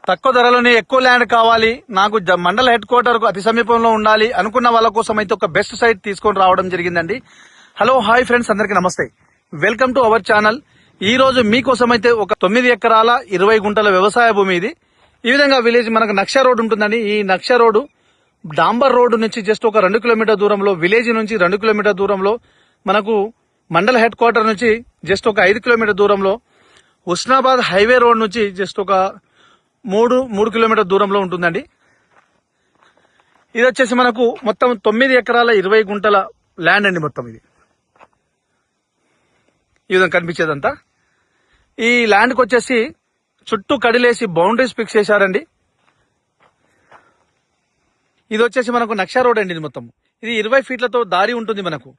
తక్కువ ధరలోనే ఎక్కువ ల్యాండ్ కావాలి, నాకు మండల హెడ్ క్వార్టర్ కు అతి సమీపంలో ఉండాలి అనుకున్న వాళ్ళ కోసం అయితే ఒక బెస్ట్ సైట్ తీసుకొని రావడం జరిగిందండి. హలో హాయ్ ఫ్రెండ్స్, అందరికీ నమస్తే. Welcome to our channel. ఈ రోజు మీకోసం అయితే ఒక 9 ఎకరాల 20 గుంటల వ్యవసాయ భూమి ఇది. ఈ విధంగా విలేజ్ మనకు నక్ష రోడ్ ఉంటుందండి. ఈ నక్ష రోడ్డు డాంబర్ రోడ్డు నుంచి జస్ట్ ఒక 2 కిలోమీటర్ దూరంలో, విలేజ్ నుంచి 2 కిలోమీటర్ దూరంలో, మనకు మండల హెడ్ క్వార్టర్ నుంచి జస్ట్ ఒక 5 కిలోమీటర్ దూరంలో, హుస్నాబాద్ హైవే రోడ్ నుంచి జస్ట్ ఒక 3 కిలోమీటర్ దూరంలో ఉంటుందండి. ఇది వచ్చేసి మనకు మొత్తం 9 ఎకరాల 20 గుంటల ల్యాండ్ అండి. మొత్తం ఇది ఈ విధంగా కనిపించేదంతా. ఈ ల్యాండ్కి వచ్చేసి చుట్టూ కడిలేసి బౌండరీస్ ఫిక్స్ చేశారండి. ఇది వచ్చేసి మనకు నక్షా రోడ్ అండి. ఇది మొత్తం ఇది 20 ఫీట్లతో దారి ఉంటుంది మనకు.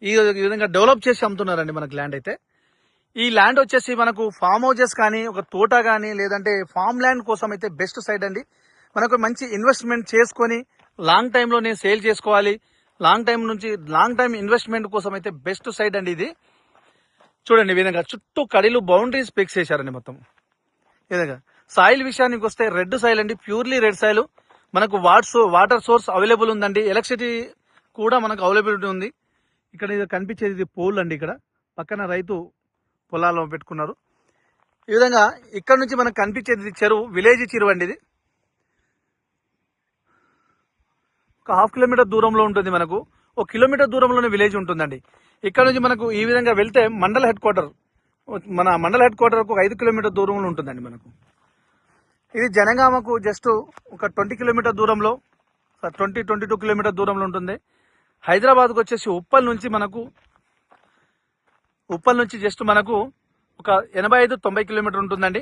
ఈ విధంగా డెవలప్ చేసి అమ్ముతున్నారండి మనకు ల్యాండ్ అయితే. ఈ ల్యాండ్ వచ్చేసి మనకు ఫామ్ హౌజెస్ కానీ, ఒక తోట కానీ, లేదంటే ఫామ్ ల్యాండ్ కోసం అయితే బెస్ట్ సైట్ అండి. మనకు మంచి ఇన్వెస్ట్మెంట్ చేసుకొని లాంగ్ టైంలోనే సేల్ చేసుకోవాలి, లాంగ్ టైం ఇన్వెస్ట్మెంట్ కోసం అయితే బెస్ట్ సైట్ అండి ఇది. చూడండి, ఈ విధంగా చుట్టూ కడిలు బౌండరీస్ ఫిక్స్ చేశారండి మొత్తం. ఈ విధంగా సాయిల్ విషయానికి వస్తే రెడ్ సాయిల్ అండి, ప్యూర్లీ రెడ్ సాయిల్. మనకు వాటర్ సోర్స్ అవైలబుల్ ఉందండి, ఎలక్ట్రిసిటీ కూడా మనకు అవైలబిలిటీ ఉంది. ఇక్కడ ఇది కనిపించేది ఇది పోల్ అండి. ఇక్కడ పక్కన రైతు పొలాల్లో పెట్టుకున్నారు. ఈ విధంగా ఇక్కడ నుంచి మనకు కనిపించేది చెరువు, విలేజ్ చెరువు అండి. ఇది ఒక 1/2 కిలోమీటర్ దూరంలో ఉంటుంది. మనకు 1 కిలోమీటర్ దూరంలోనే విలేజ్ ఉంటుందండి. ఇక్కడ నుంచి మనకు ఈ విధంగా వెళ్తే మండల హెడ్ క్వార్టర్ కు 5 కిలోమీటర్ దూరంలో ఉంటుందండి మనకు. ఇది జనగామకు జస్ట్ ఒక 20 కిలోమీటర్ దూరంలో, 22 కిలోమీటర్ దూరంలో ఉంటుంది. హైదరాబాద్కు వచ్చేసి ఉప్పల్ నుంచి జస్ట్ మనకు ఒక 85-90 కిలోమీటర్ ఉంటుందండి.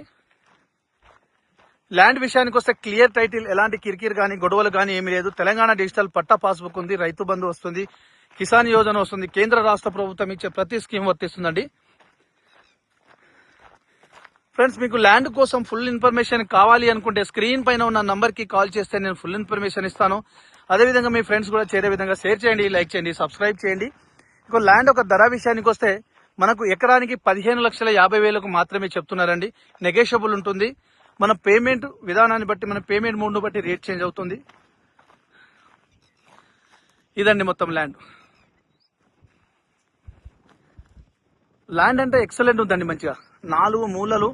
ల్యాండ్ విషయానికి వస్తే క్లియర్ టైటిల్, ఎలాంటి కిరికిరి కానీ, గొడవలు కానీ ఏమీ లేదు. తెలంగాణ డిజిటల్ పట్టా పాస్బుక్ ఉంది, రైతు బంధు వస్తుంది, కిసాన్ యోజన వస్తుంది, కేంద్ర రాష్ట్ర ప్రభుత్వం ఇచ్చే ప్రతి స్కీమ్ వర్తిస్తుందండి. ఫ్రెండ్స్, మీకు ల్యాండ్ కోసం ఫుల్ ఇన్ఫర్మేషన్ కావాలి అనుకుంటే స్క్రీన్ పైన ఉన్న నంబర్ కి కాల్ చేస్తే నేను ఫుల్ ఇన్ఫర్మేషన్ ఇస్తాను. అదేవిధంగా మీ ఫ్రెండ్స్ కూడా చేరే విధంగా షేర్ చేయండి, లైక్ చేయండి, సబ్స్క్రైబ్ చేయండి. ఇంకో ల్యాండ్ ఒక ధర విషయానికి వస్తే మనకు ఎకరానికి 15,50,000 మాత్రమే చెప్తున్నారండి. నెగోషియబుల్ ఉంటుంది. మన పేమెంట్ విధానాన్ని బట్టి, మన పేమెంట్ మోడ్ను బట్టి రేట్ చేంజ్ అవుతుంది. ఇదండి మొత్తం ల్యాండ్. ల్యాండ్ అంటే ఎక్సలెంట్ ఉందండి. మంచిగా 4 మూలలు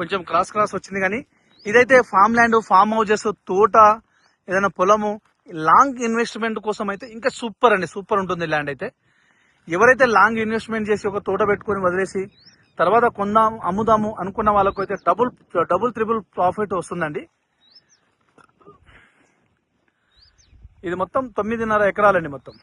కొంచెం క్రాస్ వచ్చింది. కానీ ఇదైతే ఫామ్ ల్యాండ్, ఫామ్ హౌజెస్, తోట, ఏదైనా పొలము, లాంగ్ ఇన్వెస్ట్మెంట్ కోసం అయితే ఇంకా సూపర్ అండి, సూపర్ ఉంటుంది ల్యాండ్ అయితే. ఎవరైతే లాంగ్ ఇన్వెస్ట్మెంట్ చేసి ఒక తోట పెట్టుకుని వదిలేసి తర్వాత కొందాం, అమ్ముదాము అనుకున్న వాళ్ళకు అయితే డబుల్ త్రిబుల్ ప్రాఫిట్ వస్తుందండి. ఇది మొత్తం 9.5 ఎకరాలండి మొత్తం.